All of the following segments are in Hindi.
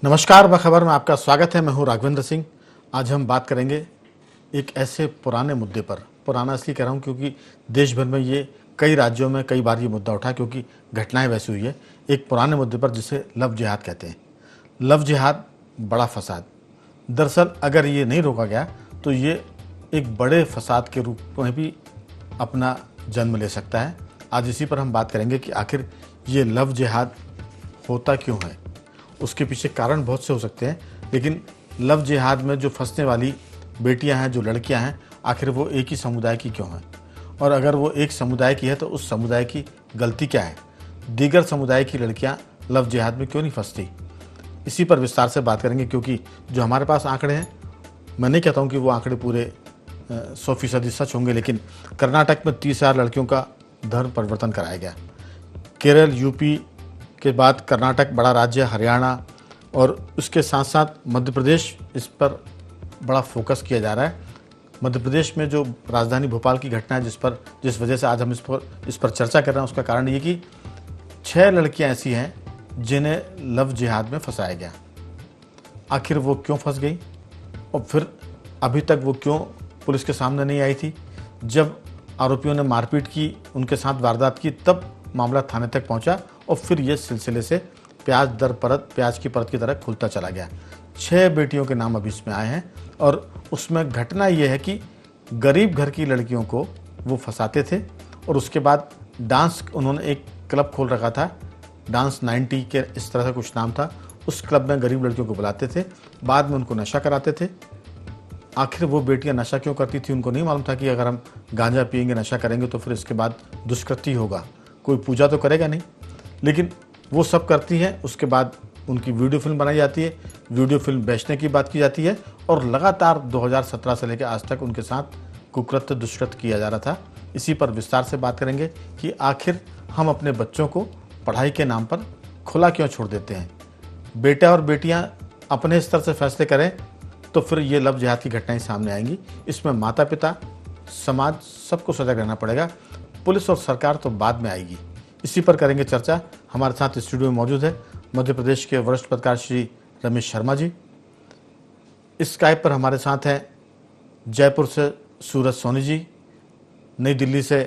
नमस्कार, बखबर में आपका स्वागत है। मैं हूं राघवेंद्र सिंह। आज हम बात करेंगे एक ऐसे पुराने मुद्दे पर। पुराना इसलिए कह रहा हूं क्योंकि देश भर में ये कई राज्यों में कई बार ये मुद्दा उठा, क्योंकि घटनाएं वैसी हुई है। एक पुराने मुद्दे पर जिसे लव जिहाद कहते हैं। लव जिहाद, बड़ा फसाद। दरअसल अगर ये नहीं रोका गया तो ये एक बड़े फसाद के रूप में भी अपना जन्म ले सकता है। आज इसी पर हम बात करेंगे कि आखिर ये लव जिहाद होता क्यों है। उसके पीछे कारण बहुत से हो सकते हैं, लेकिन लव जिहाद में जो फंसने वाली बेटियां हैं, जो लड़कियां हैं, आखिर वो एक ही समुदाय की क्यों हैं? और अगर वो एक समुदाय की है तो उस समुदाय की गलती क्या है? दीगर समुदाय की लड़कियां लव जिहाद में क्यों नहीं फंसती? इसी पर विस्तार से बात करेंगे, क्योंकि जो हमारे पास आंकड़े हैं, मैं नहीं कहता हूँ कि वो आंकड़े पूरे 100% सच होंगे, लेकिन कर्नाटक में 30,000 लड़कियों का धर्म परिवर्तन कराया गया। केरल, यूपी के बाद कर्नाटक बड़ा राज्य, हरियाणा और उसके साथ साथ मध्य प्रदेश, इस पर बड़ा फोकस किया जा रहा है। मध्य प्रदेश में जो राजधानी भोपाल की घटना है, जिस वजह से आज हम इस पर चर्चा कर रहे हैं, उसका कारण ये कि 6 लड़कियां ऐसी हैं जिन्हें लव जिहाद में फंसाया गया। आखिर वो क्यों फंस गई और फिर अभी तक वो क्यों पुलिस के सामने नहीं आई थी? जब आरोपियों ने मारपीट की, उनके साथ वारदात की, तब मामला थाने तक पहुंचा और फिर ये सिलसिले से प्याज की परत की तरह खुलता चला गया। 6 बेटियों के नाम अभी इसमें आए हैं और उसमें घटना ये है कि गरीब घर की लड़कियों को वो फंसाते थे और उसके बाद डांस, उन्होंने एक क्लब खोल रखा था, डांस 90 के इस तरह से कुछ नाम था। उस क्लब में गरीब लड़कियों को बुलाते थे, बाद में उनको नशा कराते थे। आखिर वो बेटियां नशा क्यों करती थी? उनको नहीं मालूम था कि अगर हम गांजा पिएंगे, नशा करेंगे तो फिर इसके बाद दुष्कृत्य होगा, कोई पूजा तो करेगा नहीं। लेकिन वो सब करती हैं। उसके बाद उनकी वीडियो फिल्म बनाई जाती है, वीडियो फिल्म बेचने की बात की जाती है और लगातार 2017 से लेकर आज तक उनके साथ कुकृत्य, दुष्कृत्य किया जा रहा था। इसी पर विस्तार से बात करेंगे कि आखिर हम अपने बच्चों को पढ़ाई के नाम पर खुला क्यों छोड़ देते हैं। बेटा और बेटियां अपने स्तर से फैसले करें तो फिर ये लव जिहाद की घटनाएं सामने आएंगी। इसमें माता पिता, समाज, सबको सजग रहना पड़ेगा। पुलिस और सरकार तो बाद में आएगी। इसी पर करेंगे चर्चा। हमारे साथ स्टूडियो में मौजूद है मध्य प्रदेश के वरिष्ठ पत्रकार श्री रमेश शर्मा जी। स्काइप पर हमारे साथ हैं जयपुर से सूरज सोनी जी, नई दिल्ली से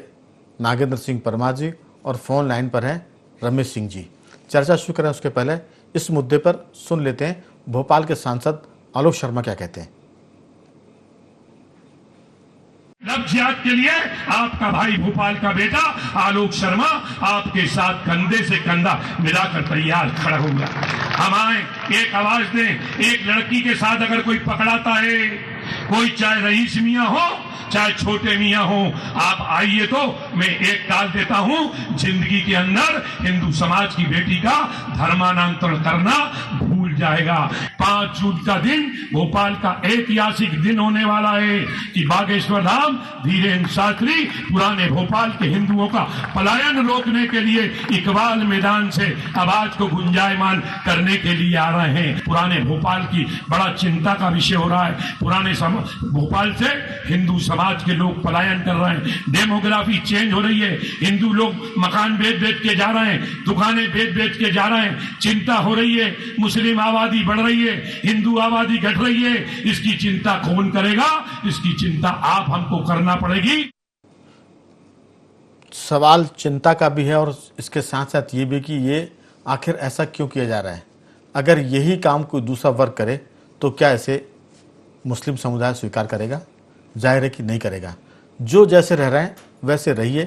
नागेंद्र सिंह परमार जी और फोन लाइन पर हैं रमेश सिंह जी। चर्चा शुरू करें उसके पहले इस मुद्दे पर सुन लेते हैं भोपाल के सांसद आलोक शर्मा क्या कहते हैं। लव जिहाद के लिए आपका भाई भोपाल का बेटा आलोक शर्मा आपके साथ कंधे से कंधा मिलाकर तैयार खड़ा होगा। हम आए, एक आवाज दें। एक लड़की के साथ अगर कोई पकड़ाता है, कोई चाहे रईस मियां हो चाहे छोटे मियां हो, आप आइए तो मैं एक डाल देता हूं। जिंदगी के अंदर हिंदू समाज की बेटी का धर्मांतरण करना भूल जाएगा। 5 जून का दिन भोपाल का ऐतिहासिक दिन होने वाला है कि बागेश्वर धाम धीरेन्द्र शास्त्री पुराने भोपाल के हिंदुओं का पलायन रोकने के लिए इकबाल मैदान से आवाज को गुंजायमान करने के लिए आ रहे हैं। पुराने भोपाल की बड़ा चिंता का विषय हो रहा है। पुराने भोपाल से हिंदू समाज के लोग पलायन कर रहे हैं। डेमोग्राफी चेंज हो रही है। हिंदू लोग मकान बेच के जा रहे हैं, दुकानें बेच के जा रहे हैं। चिंता हो रही है, मुस्लिम आबादी बढ़ रही है, हिंदू आबादी घट रही है। इसकी चिंता कौन करेगा? इसकी चिंता आप हमको करना पड़ेगी। सवाल चिंता का भी है और इसके साथ साथ ये भी कि ये आखिर ऐसा क्यों किया जा रहा है। अगर यही काम कोई दूसरा वर्ग करे तो क्या इसे मुस्लिम समुदाय स्वीकार करेगा? जाहिर है कि नहीं करेगा। जो जैसे रह रहे हैं वैसे रहिए,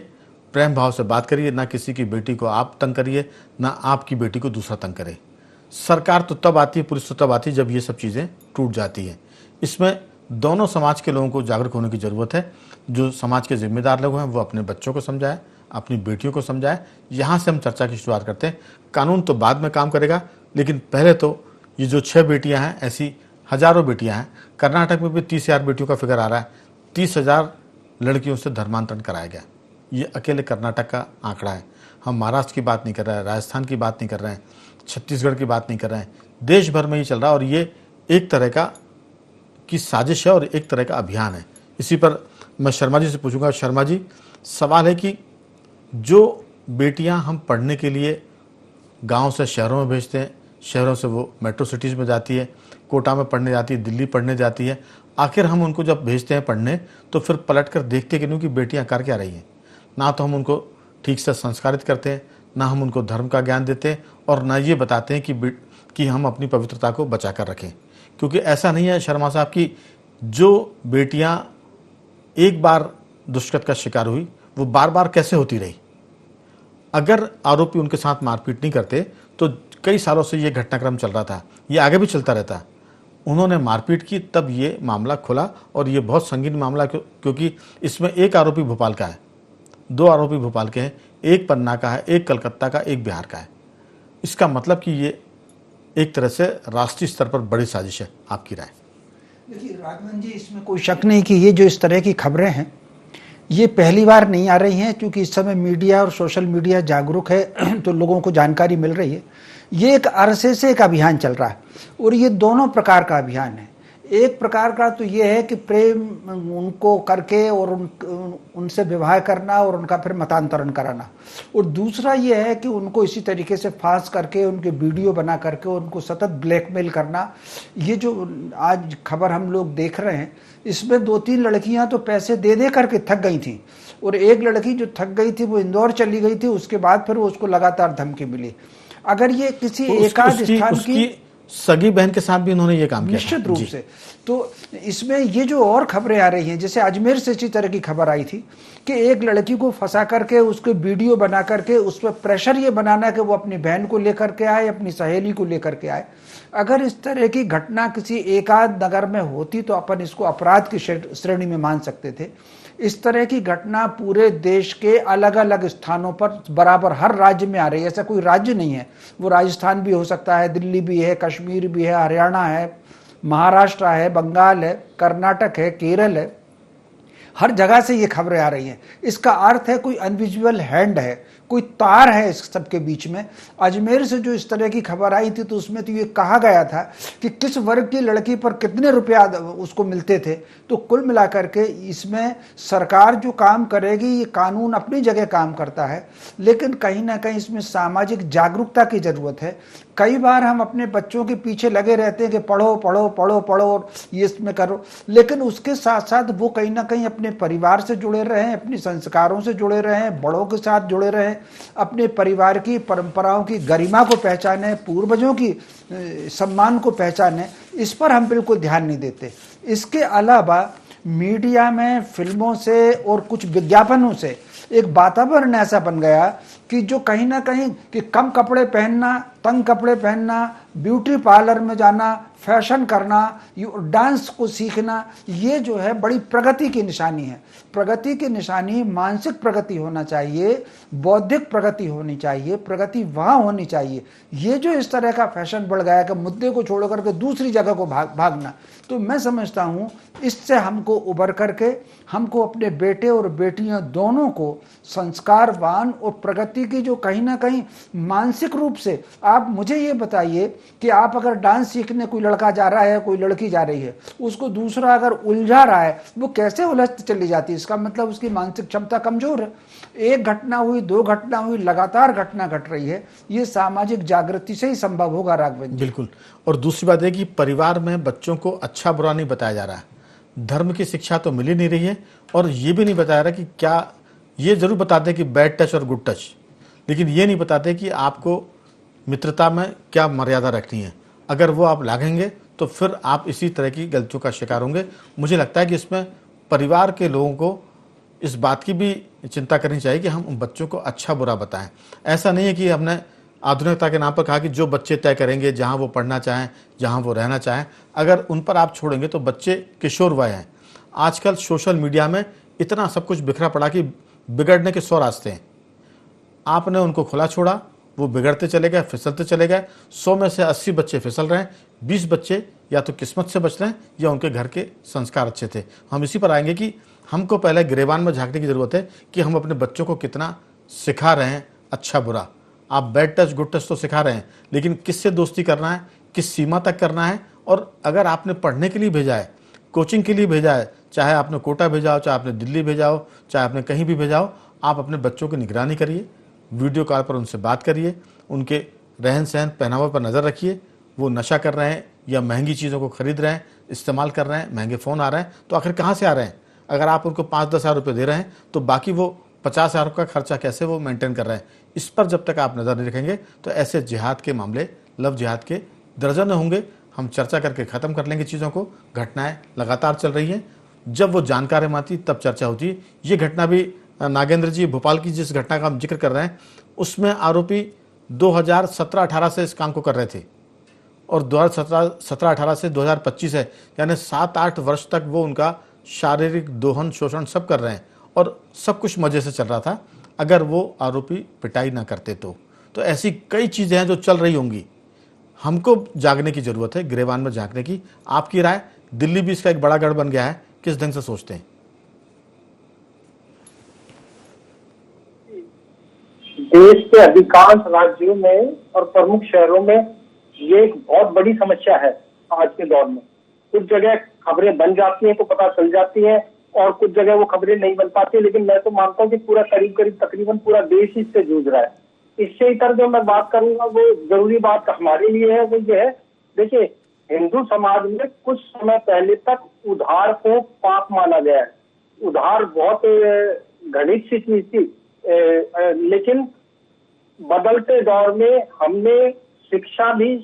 प्रेम भाव से बात करिए, ना किसी की बेटी को आप तंग करिए, ना आपकी बेटी को दूसरा तंग करे। सरकार तो तब आती है, पुलिस तो तब आती है जब ये सब चीज़ें टूट जाती हैं। इसमें दोनों समाज के लोगों को जागरूक होने की ज़रूरत है। जो समाज के जिम्मेदार लोग हैं वो अपने बच्चों को समझाएं, अपनी बेटियों को समझाएं। यहाँ से हम चर्चा की शुरुआत करते हैं। कानून तो बाद में काम करेगा, लेकिन पहले तो ये जो 6 बेटियाँ हैं, ऐसी हज़ारों बेटियाँ हैं। कर्नाटक में भी 30,000 बेटियों का फिगर आ रहा है। 30,000 लड़कियों से धर्मांतरण कराया गया। ये अकेले कर्नाटक का आंकड़ा है। हम महाराष्ट्र की बात नहीं कर रहे हैं, राजस्थान की बात नहीं कर रहे हैं, छत्तीसगढ़ की बात नहीं कर रहे हैं। देश भर में ही चल रहा है और ये एक तरह का की साजिश है और एक तरह का अभियान है। इसी पर मैं शर्मा जी से पूछूंगा। शर्मा जी, सवाल है कि जो बेटियां हम पढ़ने के लिए गांव से शहरों में भेजते हैं, शहरों से वो मेट्रो सिटीज़ में जाती है, कोटा में पढ़ने जाती है, दिल्ली पढ़ने जाती है। आखिर हम उनको जब भेजते हैं पढ़ने तो फिर पलट कर देखते कि उनकी बेटियाँ कर क्या रही हैं। ना तो हम उनको ठीक से संस्कारित करते हैं, ना हम उनको धर्म का ज्ञान देते हैं, और ना ये बताते हैं कि हम अपनी पवित्रता को बचा कर रखें। क्योंकि ऐसा नहीं है शर्मा साहब कि जो बेटियां एक बार दुष्कृत्य का शिकार हुई वो बार बार कैसे होती रही। अगर आरोपी उनके साथ मारपीट नहीं करते तो कई सालों से ये घटनाक्रम चल रहा था, ये आगे भी चलता रहता। उन्होंने मारपीट की तब ये मामला खुला, और ये बहुत संगीन मामला क्योंकि इसमें एक आरोपी भोपाल का है, 2 आरोपी भोपाल के हैं, एक पन्ना का है, एक कलकत्ता का, एक बिहार का है। इसका मतलब कि ये एक तरह से राष्ट्रीय स्तर पर बड़ी साजिश है। आपकी राय? देखिए राघवन जी, इसमें कोई शक नहीं कि ये जो इस तरह की खबरें हैं ये पहली बार नहीं आ रही हैं, क्योंकि इस समय मीडिया और सोशल मीडिया जागरूक है तो लोगों को जानकारी मिल रही है। ये एक अरसे से एक अभियान चल रहा है, और ये दोनों प्रकार का अभियान है। एक प्रकार का तो ये है कि प्रेम उनको करके और उनसे विवाह करना और उनका फिर मतांतरण कराना, और दूसरा ये है कि उनको इसी तरीके से फांस करके उनके वीडियो बना करके उनको सतत ब्लैकमेल करना। ये जो आज खबर हम लोग देख रहे हैं, इसमें 2-3 लड़कियां तो पैसे दे दे करके थक गई थी, और एक लड़की जो थक गई थी वो इंदौर चली गई थी, उसके बाद फिर वो उसको लगातार धमकी मिली। अगर ये किसी एकाध स्थान की सगी बहन के साथ भी उन्होंने ये काम किया निश्चित रूप से, तो इसमें ये जो और खबरें आ रही हैं, जैसे अजमेर से इसी तरह की खबर आई थी कि एक लड़की को फंसा करके उसके वीडियो बना करके उस पर प्रेशर ये बनाना कि वो अपनी बहन को लेकर के आए, अपनी सहेली को लेकर के आए। अगर इस तरह की घटना किसी एकाध नगर में होती तो अपन इसको अपराध की श्रेणी में मान सकते थे। इस तरह की घटना पूरे देश के अलग अलग स्थानों पर बराबर हर राज्य में आ रही है। ऐसा कोई राज्य नहीं है, वो राजस्थान भी हो सकता है, दिल्ली भी है, कश्मीर भी है, हरियाणा है, महाराष्ट्र है, बंगाल है, कर्नाटक है, केरल है, हर जगह से ये खबरें आ रही हैं। इसका अर्थ है कोई अनविजुअल हैंड है, कोई तार है इस सबके बीच में। अजमेर से जो इस तरह की खबर आई थी तो उसमें तो ये कहा गया था कि किस वर्ग की लड़की पर कितने रुपया उसको मिलते थे। तो कुल मिलाकर के इसमें सरकार जो काम करेगी, ये कानून अपनी जगह काम करता है, लेकिन कहीं ना कहीं इसमें सामाजिक जागरूकता की जरूरत है। कई बार हम अपने बच्चों के पीछे लगे रहते हैं कि पढ़ो पढ़ो पढ़ो पढ़ो और ये इसमें करो, लेकिन उसके साथ साथ वो कहीं ना कहीं अपने परिवार से जुड़े रहें, अपने संस्कारों से जुड़े रहें, बड़ों के साथ जुड़े रहें, अपने परिवार की परंपराओं की गरिमा को पहचाने, पूर्वजों की सम्मान को पहचाने। इस पर हम बिल्कुल ध्यान नहीं देते। इसके अलावा मीडिया में, फिल्मों से और कुछ विज्ञापनों से एक वातावरण ऐसा बन गया कि जो कहीं ना कहीं कि कम कपड़े पहनना, तंग कपड़े पहनना, ब्यूटी पार्लर में जाना, फैशन करना, डांस को सीखना, ये जो है बड़ी प्रगति की निशानी है। प्रगति की निशानी मानसिक प्रगति होना चाहिए, बौद्धिक प्रगति होनी चाहिए, प्रगति वहाँ होनी चाहिए। ये जो इस तरह का फैशन बढ़ गया कि मुद्दे को छोड़ करके दूसरी जगह को भागना, तो मैं समझता हूँ इससे हमको उबर करके हमको अपने बेटे और बेटियां दोनों को संस्कारवान और प्रगति की जो कहीं ना कहीं मानसिक रूप से, आप मुझे ये बताइए कि आप अगर डांस सीखने कोई लड़का जा रहा है, कोई लड़की जा रही है, उसको दूसरा अगर उलझा रहा है, वो कैसे उलझती चली जाती है? इसका मतलब उसकी मानसिक क्षमता कमजोर है। एक घटना हुई, 2 घटना हुई, लगातार घटना घट रही है। ये सामाजिक जागृति से ही संभव होगा राघवन। बिल्कुल। और दूसरी बात है कि परिवार में बच्चों को अच्छा बुरा नहीं बताया जा रहा है, धर्म की शिक्षा तो मिल ही नहीं रही है, और ये भी नहीं बताया रहा कि क्या, ये जरूर बताते कि बैड टच और गुड टच, लेकिन ये नहीं बताते कि आपको मित्रता में क्या मर्यादा रखनी है। अगर वो आप लागेंगे तो फिर आप इसी तरह की गलतियों का शिकार होंगे। मुझे लगता है कि इसमें परिवार के लोगों को इस बात की भी चिंता करनी चाहिए कि हम उन बच्चों को अच्छा बुरा बताएं। ऐसा नहीं है कि हमने आधुनिकता के नाम पर कहा कि जो बच्चे तय करेंगे जहां वो पढ़ना चाहें, जहां वो रहना चाहें, अगर उन पर आप छोड़ेंगे तो बच्चे किशोर वय हैं। आजकल सोशल मीडिया में इतना सब कुछ बिखरा पड़ा कि बिगड़ने के 100 रास्ते हैं। आपने उनको खुला छोड़ा, वो बिगड़ते चले गए, फिसलते चले गए। 100 में से 80 बच्चे फिसल रहे हैं, 20 बच्चे या तो किस्मत से बच रहे हैं या उनके घर के संस्कार अच्छे थे। हम इसी पर आएंगे कि हमको पहले गिरेबान में झांकने की जरूरत है कि हम अपने बच्चों को कितना सिखा रहे हैं अच्छा बुरा। आप बैड टच गुड टच तो सिखा रहे हैं, लेकिन किससे दोस्ती करना है, किस सीमा तक करना है। और अगर आपने पढ़ने के लिए भेजा है, कोचिंग के लिए भेजा है, चाहे आपने कोटा भेजा हो, चाहे आपने दिल्ली भेजा हो, चाहे आपने कहीं भी भेजा हो, आप अपने बच्चों की निगरानी करिए, वीडियो कॉल पर उनसे बात करिए, उनके रहन सहन पहनावा पर नज़र रखिए। वो नशा कर रहे हैं या महंगी चीज़ों को खरीद रहे हैं, इस्तेमाल कर रहे हैं, महंगे फ़ोन आ रहे हैं, तो आखिर कहाँ से आ रहे हैं? अगर आप उनको 5-10 हज़ार रुपये दे रहे हैं तो बाकी वो 50 हज़ार का खर्चा कैसे वो मेंटेन कर रहे हैं? इस पर जब तक आप नज़र नहीं रखेंगे तो ऐसे जिहाद के मामले, लव जिहाद के दर्जनों होंगे। हम चर्चा करके ख़त्म कर लेंगे चीज़ों को। घटनाएं लगातार चल रही हैं, जब वो जानकारी में आती तब चर्चा होती है। ये घटना भी नागेंद्र जी, भोपाल की जिस घटना का हम जिक्र कर रहे हैं उसमें आरोपी 2017-18 से इस काम को कर रहे थे और 2017-18 से 2025 है, यानी 7-8 वर्ष तक वो उनका शारीरिक दोहन, शोषण सब कर रहे हैं और सब कुछ मज़े से चल रहा था अगर वो आरोपी पिटाई ना करते तो ऐसी कई चीज़ें हैं जो चल रही होंगी। हमको जागने की ज़रूरत है, गिरेबान में झांकने की। आपकी राय? दिल्ली भी इसका एक बड़ा गढ़ बन गया है, किस ढंग से सोचते हैं? देश के अधिकांश राज्यों में और प्रमुख शहरों में ये एक बहुत बड़ी समस्या है आज के दौर में। कुछ जगह खबरें बन जाती हैं तो पता चल जाती है और कुछ जगह वो खबरें नहीं बन पाती, लेकिन मैं तो मानता हूँ कि पूरा तकरीबन पूरा देश इससे जूझ रहा है। इससे इतर जो मैं बात करूंगा वो जरूरी बात हमारे लिए है, वो ये है, देखिए हिंदू समाज में कुछ समय पहले तक उधार को पाप माना गया है। उधार बहुत घृणित सी चीज थी, लेकिन बदलते दौर में हमने शिक्षा भी,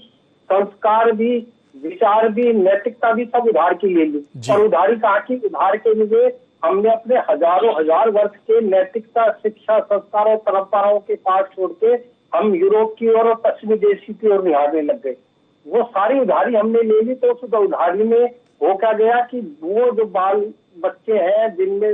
संस्कार भी, विचार भी, नैतिकता भी सब उधार की ले ली। और उधारी कहा कि उधार के लिए हमने अपने हजारों हजार वर्ष के नैतिकता, शिक्षा, संस्कार और परंपराओं के पास छोड़ के हम यूरोप की ओर और पश्चिमी देश की ओर निहारने लग गए। वो सारी उधारी हमने ले ली, तो उस उधारी में हो क्या गया कि वो जो बाल बच्चे हैं जिनमें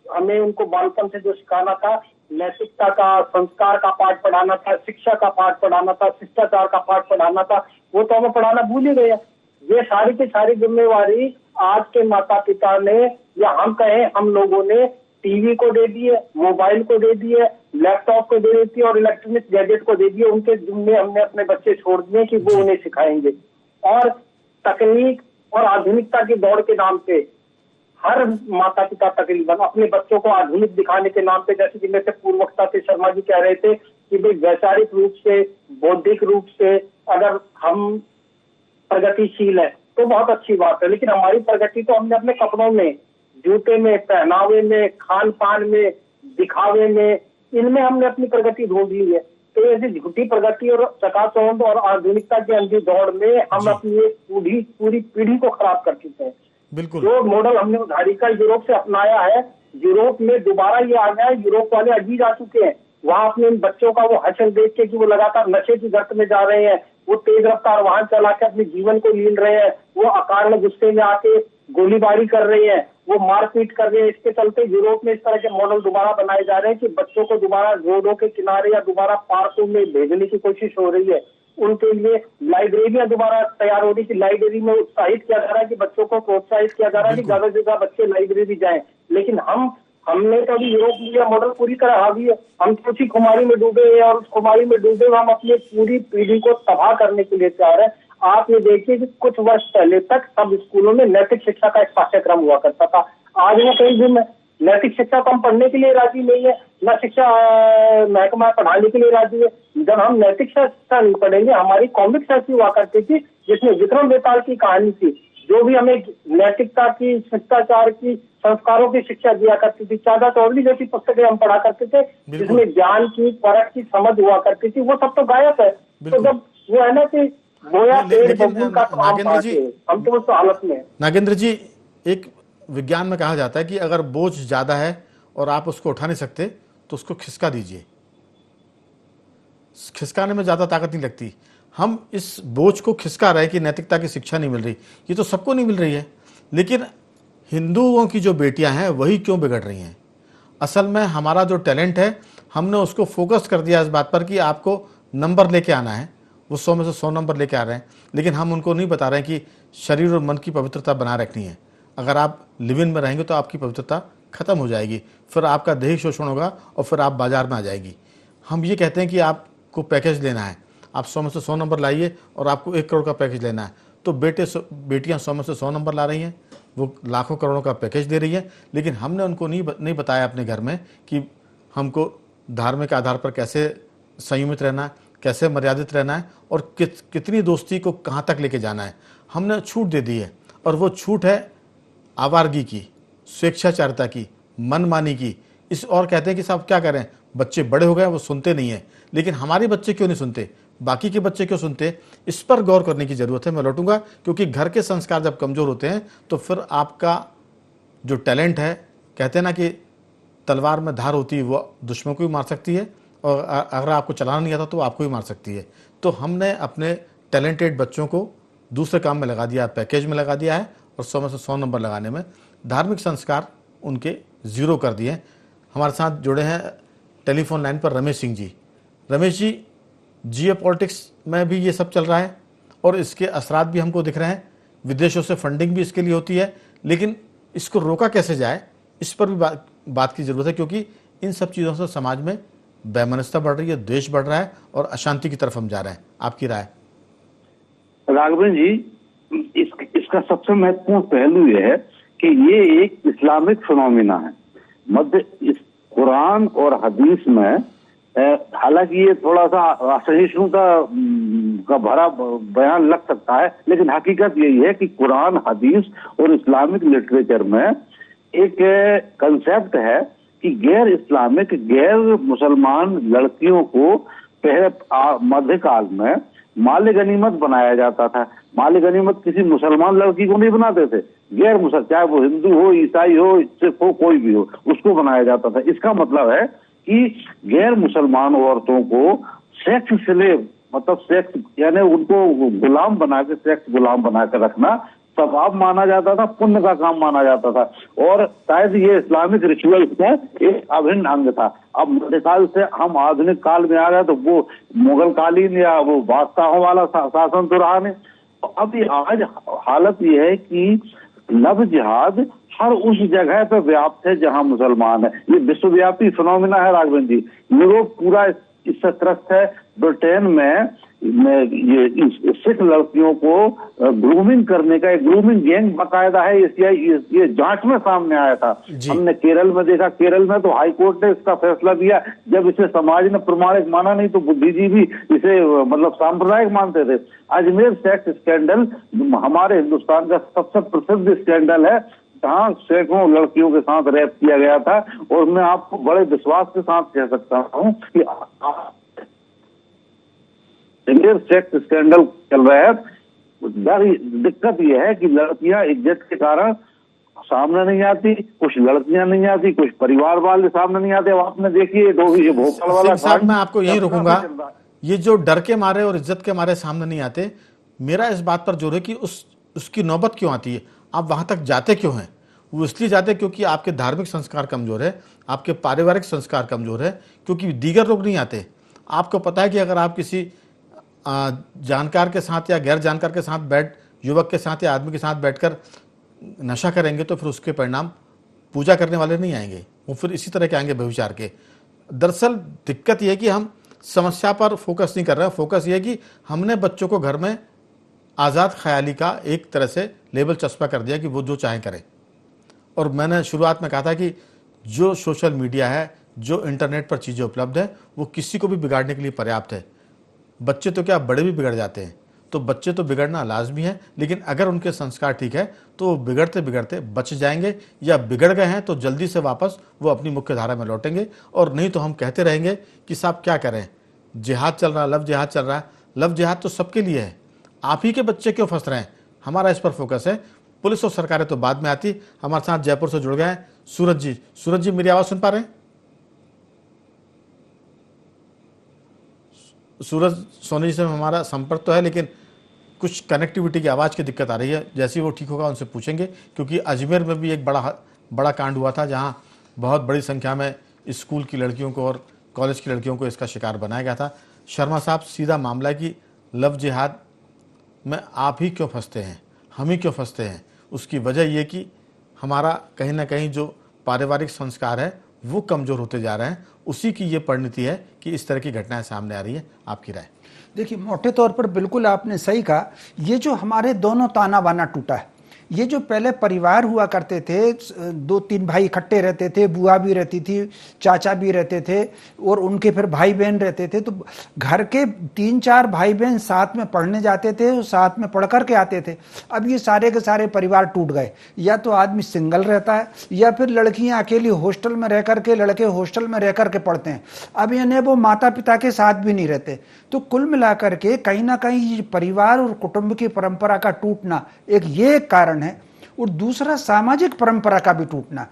हमें उनको बालपन से जो सिखाना था, नैतिकता का, संस्कार का पाठ पढ़ाना था, शिक्षा का पाठ पढ़ाना था, शिष्टाचार का पाठ पढ़ाना था, वो तो हमें पढ़ाना भूल ही गए। ये सारी की सारी जिम्मेवारी आज के माता पिता ने, या हम कहें हम लोगों ने, टीवी को दे दिए, मोबाइल को दे दिए, लैपटॉप को दे दी और इलेक्ट्रॉनिक गैजेट को दे दिए। उनके जिम्मे हमने अपने बच्चे छोड़ दिए कि वो उन्हें सिखाएंगे। और तकनीक और आधुनिकता की दौड़ के नाम पे हर माता पिता तकरीबन अपने बच्चों को आधुनिक दिखाने के नाम पे, जैसे कि मेरे पूर्वक्ता से शर्मा जी कह रहे थे कि भाई वैचारिक रूप से, बौद्धिक रूप से अगर हम प्रगतिशील है तो बहुत अच्छी बात है, लेकिन हमारी प्रगति तो हमने अपने कपड़ों में, जूते में, पहनावे में, खान पान में, दिखावे में, इनमें हमने अपनी प्रगति ढूंढ ली है। तो ऐसी झूठी प्रगति और चकाचौंध और आधुनिकता की अंधी दौड़ में हम अपनी एक पूरी पीढ़ी को खराब कर चुके हैं। बिल्कुल। जो मॉडल हमने उधारी का यूरोप से अपनाया है, यूरोप में दोबारा ये आ गया है। यूरोप वाले अजीज आ चुके हैं, वहां अपने इन बच्चों का वो हश्र देख के कि वो लगातार नशे की गर्त में जा रहे हैं, वो तेज रफ्तार वाहन चला के अपने जीवन को लील रहे हैं, वो अकारण गुस्से में आके गोलीबारी कर रहे हैं, वो मारपीट कर रहे हैं। इसके चलते यूरोप में इस तरह के मॉडल दोबारा बनाए जा रहे हैं कि बच्चों को दोबारा रोडों के किनारे या दोबारा पार्कों में भेजने की कोशिश हो रही है। उनके लिए लाइब्रेरियां दोबारा तैयार हो रही कि लाइब्रेरी में उत्साहित किया जा रहा है, कि बच्चों को प्रोत्साहित किया जा रहा है कि ज्यादा से ज्यादा बच्चे लाइब्रेरी जाएं। लेकिन हमने तो अभी यूरोप में मॉडल पूरी तरह हावी है, हम तो उसी खुमारी में डूबे हैं और उस खुमारी में डूबे हुए हम अपनी पूरी पीढ़ी को तबाह करने के लिए तैयार है। आप ये देखिए कि कुछ वर्ष पहले तक सब स्कूलों में नैतिक शिक्षा का एक पाठ्यक्रम हुआ करता था। आज वो कई दिन नैतिक शिक्षा को हम पढ़ने के लिए राजी नहीं है, न शिक्षा महकमा पढ़ाने के लिए राजी है। जब हम नैतिक शिक्षा नहीं पढ़ेंगे, हमारी कॉमिक्स ऐसी हुआ करती थी जिसमें विक्रम बेताल की कहानी थी, जो भी हमें नैतिकता की, शिष्टाचार की, संस्कारों की शिक्षा दिया करती थी। चाचा चौधरी जैसी पुस्तकें हम पढ़ा करते थे जिसमें ज्ञान की, परख की समझ हुआ करती थी, वो सब तो गायब है। तो जब वो है ना कि बोया पेड़ बबूल का तो हम तो उस हालत में। नागेंद्र जी, एक विज्ञान में कहा जाता है कि अगर बोझ ज्यादा है और आप उसको उठा नहीं सकते तो उसको खिसका दीजिए। खिसकाने में ज्यादा ताकत नहीं लगती। हम इस बोझ को खिसका रहे कि नैतिकता की शिक्षा नहीं मिल रही, ये तो सबको नहीं मिल रही है, लेकिन हिंदुओं की जो बेटियां हैं वही क्यों बिगड़ रही हैं? असल में हमारा जो टैलेंट है हमने उसको फोकस कर दिया इस बात पर कि आपको नंबर लेके आना है। वो 100 में से 100 नंबर लेके आ रहे हैं, लेकिन हम उनको नहीं बता रहे हैं कि शरीर और मन की पवित्रता बनाए रखनी है। अगर आप लिव इन में रहेंगे तो आपकी पवित्रता खत्म हो जाएगी, फिर आपका दैहिक शोषण होगा और फिर आप बाजार में आ जाएगी। हम ये कहते हैं कि आपको पैकेज लेना है, आप 100 में से 100 नंबर लाइए और आपको 1 करोड़ का पैकेज लेना है। तो बेटियां 100 में से 100 नंबर ला रही हैं, वो लाखों करोड़ों का पैकेज दे रही है, लेकिन हमने उनको नहीं बताया अपने घर में कि हमको धार्मिक आधार पर कैसे संयमित रहना है, कैसे मर्यादित रहना है और कितनी दोस्ती को कहाँ तक लेके जाना है, हमने छूट दे दी है। और वो छूट है आवारगी की, स्वेच्छाचारिता की, मनमानी की। इस और कहते हैं कि साहब क्या करें, बच्चे बड़े हो गए, वो सुनते नहीं हैं। लेकिन हमारे बच्चे क्यों नहीं सुनते, बाकी के बच्चे क्यों सुनते, इस पर गौर करने की ज़रूरत है। मैं लौटूंगा, क्योंकि घर के संस्कार जब कमज़ोर होते हैं तो फिर आपका जो टैलेंट है, कहते हैं ना कि तलवार में धार होती है, वो दुश्मन को भी मार सकती है, और अगर आपको चलाना नहीं आता तो आपको भी मार सकती है। तो हमने अपने टैलेंटेड बच्चों को दूसरे काम में लगा दिया, पैकेज में लगा दिया है, और 100 में से 100 नंबर लगाने में धार्मिक संस्कार उनके 0 कर दिए। हमारे साथ जुड़े हैं टेलीफोन लाइन पर रमेश सिंह जी। रमेश जी, जियो पॉलिटिक्स में भी ये सब चल रहा है और इसके असरात भी हमको दिख रहे हैं, विदेशों से फंडिंग भी इसके लिए होती है, लेकिन इसको रोका कैसे जाए, इस पर भी बात की ज़रूरत है, क्योंकि इन सब चीज़ों से समाज में वैमनस्यता बढ़ रही है, द्वेष बढ़ रहा है और अशांति की तरफ हम जा रहे हैं। आपकी राय? राघवन जी, इसका सबसे महत्वपूर्ण पहलू यह है कि ये एक इस्लामिक फिनोमिना है। इस कुरान और हदीस में, हालांकि ये थोड़ा सा असहिष्णुता का भरा बयान लग सकता है, लेकिन हकीकत यही है कि कुरान, हदीस और इस्लामिक लिटरेचर में एक कंसेप्ट है कि गैर इस्लामिक, गैर मुसलमान लड़कियों को पहले मध्यकाल में माल गनीमत बनाया जाता था। माल गनीमत किसी मुसलमान लड़की को नहीं बनाते थे, गैर मुसलमान, चाहे वो हिंदू हो, ईसाई हो, सिख हो, कोई भी हो, उसको बनाया जाता था। इसका मतलब है कि गैर मुसलमान औरतों को सेक्स स्लेव, मतलब सेक्स यानी उनको गुलाम बना के, सेक्स गुलाम बना के रखना सवाब माना जाता था, पुण्य का काम माना जाता था, और शायद ये इस्लामिक रिचुअल्स का एक अभिन्न अंग था। अब मध्यकाल से हम आधुनिक काल में आ गए तो वो मुगल कालीन या वो बादशाहों वाला शासन तो रहा नहीं। अब आज हालत ये है कि लव जिहाद हर उस जगह पर व्याप्त है जहां मुसलमान है। ये विश्वव्यापी फिनोमिना है राघवन जी। यूरोप पूरा इससे त्रस्त है। ब्रिटेन में ये सिख लड़कियों को ग्रूमिंग करने का एक ग्रूमिंग गैंग बाकायदा है। ये जांच में सामने आया था। हमने केरल में देखा, केरल में तो हाई कोर्ट ने इसका फैसला दिया। जब इसे समाज ने प्रमाणिक माना नहीं तो बुद्धिजीवी इसे मतलब सांप्रदायिक मानते थे। अजमेर सेक्स स्कैंडल हमारे हिंदुस्तान का सबसे प्रसिद्ध स्कैंडल है, जहां सैकड़ों लड़कियों के साथ रेप किया गया था। और मैं आपको बड़े विश्वास के साथ कह सकता हूं कि सेक्स स्कैंडल चल रहा है। दिक्कत यह है कि लड़कियां इज्जत के कारण सामने नहीं आती, कुछ लड़कियां नहीं आती, कुछ परिवार वाले सामने नहीं आते। अब आपने देखिए भोपाल वाला साहब, मैं आपको यही रोकूंगा। ये जो डर के मारे और इज्जत के मारे सामने नहीं आते, मेरा इस बात पर जोर है कि उसकी नौबत क्यों आती है, आप वहां तक जाते क्यों हैं? वो इसलिए जाते क्योंकि आपके धार्मिक संस्कार कमजोर है, आपके पारिवारिक संस्कार कमजोर है, क्योंकि दीगर लोग नहीं आते। आपको पता है कि अगर आप किसी जानकार के साथ या गैर जानकार के साथ युवक के साथ या आदमी के साथ बैठकर नशा करेंगे तो फिर उसके परिणाम पूजा करने वाले नहीं आएंगे, वो फिर इसी तरह के आएंगे व्यभिचार के। दरअसल दिक्कत यह है कि हम समस्या पर फोकस नहीं कर रहे हैं। फोकस यह है कि हमने बच्चों को घर में आज़ाद ख्याली का एक तरह से लेबल चस्पा कर दिया कि वो जो चाहे करें। और मैंने शुरुआत में कहा था कि जो सोशल मीडिया है, जो इंटरनेट पर चीज़ें उपलब्ध है, वो किसी को भी बिगाड़ने के लिए पर्याप्त है। बच्चे तो क्या, बड़े भी बिगड़ जाते हैं। तो बच्चे तो बिगड़ना लाजमी है, लेकिन अगर उनके संस्कार ठीक है तो वो बिगड़ते बिगड़ते बच जाएंगे, या बिगड़ गए हैं तो जल्दी से वापस वो अपनी मुख्य धारा में लौटेंगे। और नहीं तो हम कहते रहेंगे कि साहब क्या करें, जिहाद चल रहा है, लव जिहाद चल रहा है। लव जिहाद तो सबके लिए है, आप ही के बच्चे क्यों फंस रहे हैं? हमारा इस पर फोकस है। पुलिस और सरकारें तो बाद में आती। हमारे साथ जयपुर से जुड़ गए हैं सूरज जी। सूरज जी, मेरी आवाज़ सुन पा रहे हैं? सूरज सोनी जी से हमारा संपर्क तो है, लेकिन कुछ कनेक्टिविटी की आवाज़ की दिक्कत आ रही है। जैसे ही वो ठीक होगा उनसे पूछेंगे, क्योंकि अजमेर में भी एक बड़ा कांड हुआ था, जहां बहुत बड़ी संख्या में स्कूल की लड़कियों को और कॉलेज की लड़कियों को इसका शिकार बनाया गया था। शर्मा साहब, सीधा मामला है कि लव जिहाद में आप ही क्यों फंसते हैं, हम ही क्यों फंसते हैं? उसकी वजह ये कि हमारा कहीं ना कहीं जो पारिवारिक संस्कार है वो कमज़ोर होते जा रहे हैं। उसी की ये परिणति है कि इस तरह की घटनाएं सामने आ रही है। आपकी राय? देखिए, मोटे तौर पर बिल्कुल आपने सही कहा। ये जो हमारे दोनों ताना बाना टूटा है, ये जो पहले परिवार हुआ करते थे, 2-3 भाई इकट्ठे रहते थे, बुआ भी रहती थी, चाचा भी रहते थे और उनके फिर भाई बहन रहते थे, तो घर के 3-4 भाई बहन साथ में पढ़ने जाते थे और साथ में पढ़ करके आते थे। अब ये सारे के सारे परिवार टूट गए, या तो आदमी सिंगल रहता है या फिर लड़कियां अकेली हॉस्टल में रह करके, लड़के हॉस्टल में रह करके पढ़ते हैं। अब यानी वो माता पिता के साथ भी नहीं रहते। तो कुल मिलाकर के कहीं ना कहीं परिवार और कुटुंब की परंपरा का टूटना एक ये एक कारण है, और दूसरा सामाजिक परंपरा का भी टूटना।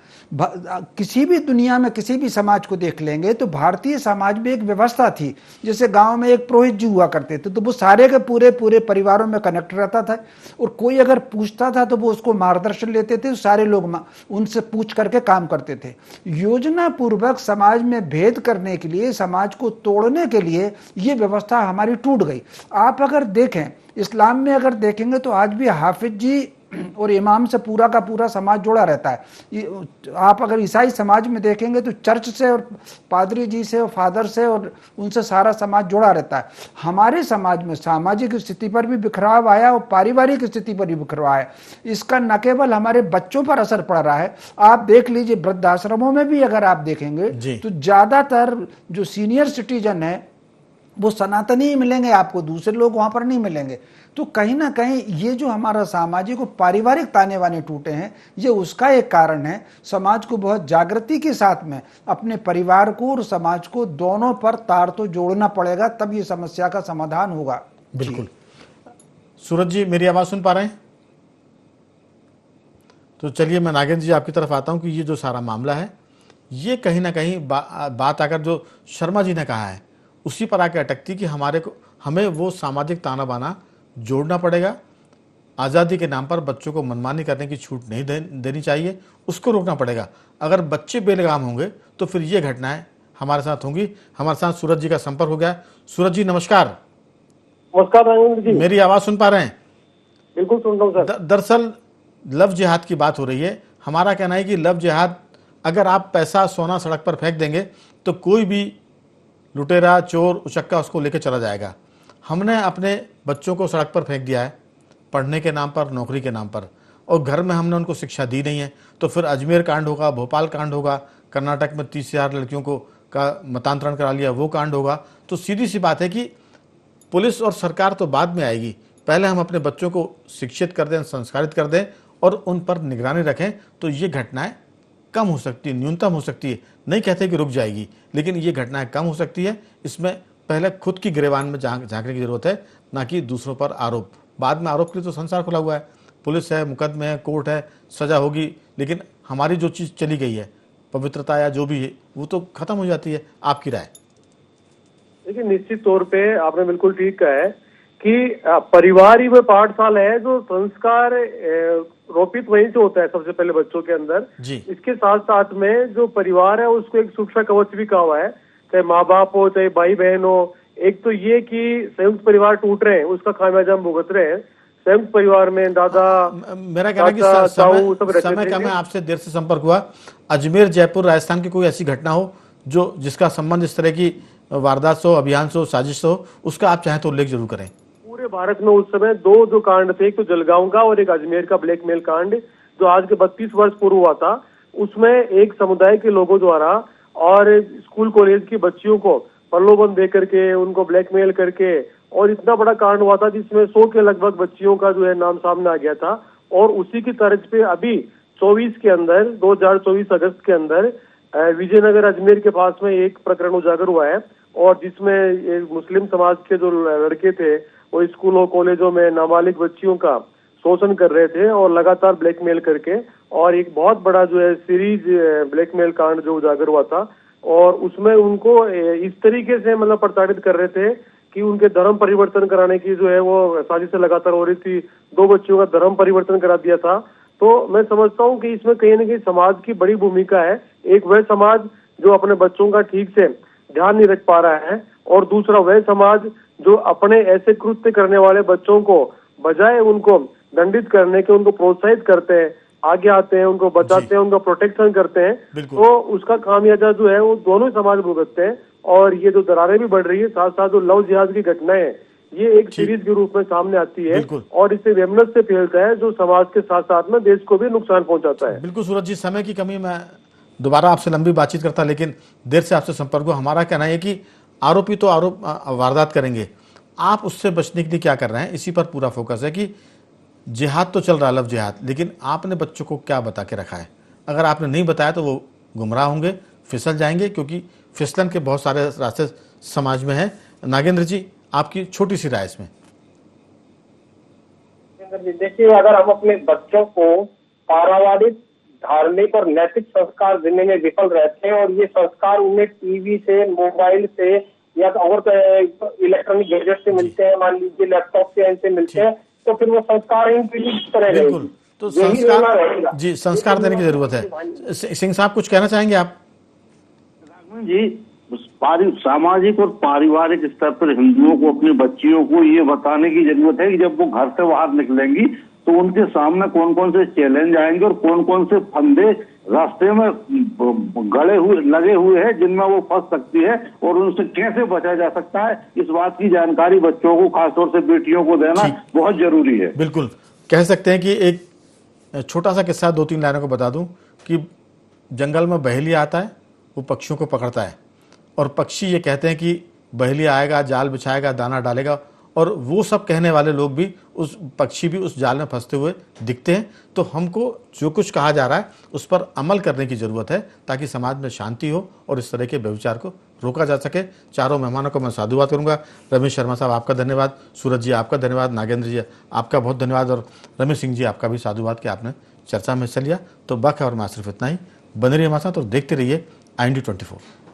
किसी भी दुनिया में किसी भी समाज को देख लेंगे तो भारतीय समाज में एक व्यवस्था थी, जैसे गांव में एक पुरोहित जी हुआ करते थे, तो वो सारे के पूरे पूरे परिवारों में कनेक्ट रहता था, और कोई अगर पूछता था तो वो उसको मार्गदर्शन लेते थे, सारे लोग उनसे पूछ करके काम करते थे। योजना पूर्वक समाज में भेद करने के लिए, समाज को तोड़ने के लिए ये व्यवस्था हमारी टूट गई। आप अगर देखें, इस्लाम में अगर देखेंगे तो आज भी हाफिज जी और इमाम से पूरा का पूरा समाज जुड़ा रहता है। आप अगर ईसाई समाज में देखेंगे तो चर्च से और पादरी जी से और फादर से और उनसे सारा समाज जुड़ा रहता है। हमारे समाज में सामाजिक स्थिति पर भी बिखराव आया और पारिवारिक स्थिति पर भी बिखराव आया। इसका न केवल हमारे बच्चों पर असर पड़ रहा है, आप देख लीजिए वृद्धाश्रमों में भी अगर आप देखेंगे तो ज्यादातर जो सीनियर सिटीजन है वो सनातनी ही मिलेंगे आपको, दूसरे लोग वहां पर नहीं मिलेंगे। तो कहीं ना कहीं ये जो हमारा सामाजिक और पारिवारिक ताने बाने टूटे हैं, ये उसका एक कारण है। समाज को बहुत जागृति के साथ में अपने परिवार को और समाज को दोनों पर तार तो जोड़ना पड़ेगा, तब ये समस्या का समाधान होगा। बिल्कुल। सूरज जी, मेरी आवाज सुन पा रहे हैं? तो चलिए मैं नागेंद्र जी आपकी तरफ आता हूं कि ये जो सारा मामला है, ये कहीं ना कहीं बात आकर जो शर्मा जी ने कहा है उसी पर आके अटकती कि हमें वो सामाजिक ताना बाना जोड़ना पड़ेगा। आज़ादी के नाम पर बच्चों को मनमानी करने की छूट नहीं देनी चाहिए, उसको रोकना पड़ेगा। अगर बच्चे बेलगाम होंगे तो फिर ये घटनाएं हमारे साथ होंगी। हमारे साथ सूरज जी का संपर्क हो गया। सूरज जी नमस्कार। नमस्कार राजेंद्र जी, मेरी आवाज सुन पा रहे हैं? बिल्कुल सुन रहा हूँ सर। दरअसल लव जिहाद की बात हो रही है। हमारा कहना है कि लव जिहाद, अगर आप पैसा सोना सड़क पर फेंक देंगे तो कोई भी लुटेरा, चोर, उचक्का उसको लेकर चला जाएगा। हमने अपने बच्चों को सड़क पर फेंक दिया है पढ़ने के नाम पर, नौकरी के नाम पर, और घर में हमने उनको शिक्षा दी नहीं है। तो फिर अजमेर कांड होगा, भोपाल कांड होगा, कर्नाटक में 30,000 लड़कियों को का मतांतरण करा लिया, वो कांड होगा। तो सीधी सी बात है कि पुलिस और सरकार तो बाद में आएगी, पहले हम अपने बच्चों को शिक्षित कर दें, संस्कारित कर दें और उन पर निगरानी रखें, तो ये घटनाएं कम हो सकती है, न्यूनतम हो सकती है। नहीं कहते कि रुक जाएगी, लेकिन ये घटनाएं कम हो सकती है। इसमें पहले खुद की गिरेबान में झांकने की जरूरत है, ना कि दूसरों पर आरोप। बाद में आरोप के लिए तो संसार खुला हुआ है, पुलिस है, मुकदमे है, कोर्ट है, सजा होगी, लेकिन हमारी जो चीज़ चली गई है, पवित्रता या जो भी है, वो तो खत्म हो जाती है। आपकी राय? देखिए, निश्चित तौर पे आपने बिल्कुल ठीक कहा है कि परिवार ही वह पाठशाला है जो संस्कार रोपित वहीं से होता है सबसे पहले बच्चों के अंदर जी। इसके साथ साथ में जो परिवार है उसको एक सुरक्षा कवच भी कहा हुआ है, चाहे माँ बाप हो, चाहे भाई बहन हो। एक तो ये कि संयुक्त परिवार टूट रहे हैं, उसका खामियाजा हम भुगत रहे हैं। संयुक्त परिवार में दादा, मेरा कहना है कि समय कम है, आपसे देर से संपर्क हुआ। अजमेर, जयपुर, राजस्थान की कोई ऐसी घटना हो जो जिसका संबंध इस तरह की वारदात से हो, अभियान से हो, साजिश से हो, उसका आप चाहें तो उल्लेख जरूर करें। पूरे भारत में उस समय दो जो कांड थे, एक तो जलगांव का और एक अजमेर का ब्लैकमेल कांड, जो आज के 32 वर्ष पूर्व हुआ था। उसमें एक समुदाय के लोगों द्वारा और स्कूल कॉलेज की बच्चियों को प्रलोभन दे करके, उनको ब्लैकमेल करके, और इतना बड़ा कांड हुआ था जिसमें 100 के लगभग बच्चियों का जो है नाम सामने आ गया था। और उसी की तर्ज पे अभी 2024 अगस्त के अंदर विजयनगर अजमेर के पास में एक प्रकरण उजागर हुआ है, और जिसमें मुस्लिम समाज के जो लड़के थे वो स्कूलों कॉलेजों में नाबालिग बच्चियों का शोषण कर रहे थे और लगातार ब्लैकमेल करके, और एक बहुत बड़ा जो है सीरीज ब्लैकमेल कांड जो उजागर हुआ था। और उसमें उनको इस तरीके से मतलब प्रताड़ित कर रहे थे कि उनके धर्म परिवर्तन कराने की जो है वो साजिशें लगातार हो रही थी। 2 बच्चियों का धर्म परिवर्तन करा दिया था। तो मैं समझता हूँ कि इसमें कहीं ना कहीं समाज की बड़ी भूमिका है। एक वह समाज जो अपने बच्चों का ठीक से ध्यान नहीं रख पा रहा है, और दूसरा वह समाज जो अपने ऐसे कृत्य करने वाले बच्चों को बजाय उनको दंडित करने के उनको प्रोत्साहित करते हैं, आगे आते हैं, उनको बचाते हैं, उनका प्रोटेक्शन करते हैं। तो उसका खामियाजा जो है वो दोनों समाज भुगतते हैं। और ये जो दरारें भी बढ़ रही है, साथ साथ जो लव जिहाद की घटनाएं, ये एक सीरीज के रूप में सामने आती है बिल्कुल। और इससे वेमनस से फैलता है जो समाज के साथ साथ में देश को भी नुकसान पहुंचाता है। बिल्कुल सूरज जी, समय की कमी, मैं दोबारा आपसे लंबी बातचीत करता लेकिन देर से आपसे संपर्क हुआ। हमारा कहना है कि आरोपी तो आरोप वारदात करेंगे, आप उससे बचने के लिए क्या कर रहे हैं, इसी पर पूरा फोकस है कि जिहाद तो चल रहा है, लव जिहाद, लेकिन आपने बच्चों को क्या बता के रखा है? अगर आपने नहीं बताया तो वो गुमराह होंगे, फिसल जाएंगे, क्योंकि फिसलन के बहुत सारे रास्ते समाज में हैं। नागेंद्र जी, आपकी छोटी सी राय इसमें। देखिए, अगर हम अपने बच्चों को पारिवारिक, धार्मिक और नैतिक संस्कार देने में विफल रहते हैं और ये संस्कार उन्हें टीवी से, मोबाइल से या और इलेक्ट्रॉनिक गैजेट से मिलते हैं, मान लीजिए लैपटॉप से, इनसे मिलते हैं, तो फिर वो संस्कार इन पीढ़ी की तरह बिल्कुल, तो संस्कार, जी, संस्कार देने की जरूरत है। सिंह साहब, कुछ कहना चाहेंगे आप? जी, सामाजिक और पारिवारिक स्तर पर हिंदुओं को, अपनी बच्चियों को ये बताने की जरूरत है कि जब वो घर से बाहर निकलेंगी तो उनके सामने कौन कौन से चैलेंज आएंगे और कौन कौन से फंदे रास्ते में लगे हुए हैं जिनमें वो फंस सकती है और उनसे कैसे बचा जा सकता है। इस बात की जानकारी बच्चों को, खासतौर से बेटियों को देना बहुत जरूरी है। बिल्कुल, कह सकते हैं कि एक छोटा सा किस्सा 2-3 लाइनों को बता दूं कि जंगल में बहेलिया आता है, वो पक्षियों को पकड़ता है और पक्षी ये कहते हैं कि बहेलिया आएगा, जाल बिछाएगा, दाना डालेगा, और वो सब कहने वाले लोग भी, उस पक्षी भी उस जाल में फंसते हुए दिखते हैं। तो हमको जो कुछ कहा जा रहा है उस पर अमल करने की ज़रूरत है ताकि समाज में शांति हो और इस तरह के व्यभिचार को रोका जा सके। चारों मेहमानों को मैं साधुवाद करूंगा। रमेश शर्मा साहब, आपका धन्यवाद। सूरज जी, आपका धन्यवाद। नागेंद्र जी, आपका बहुत धन्यवाद। और रमेश सिंह जी, आपका भी साधुवाद कि आपने चर्चा में हिस्सा लिया। तो बक है और मैं सिर्फ इतना ही। बने रहिए हमारे साथ और देखते रहिए IND 24।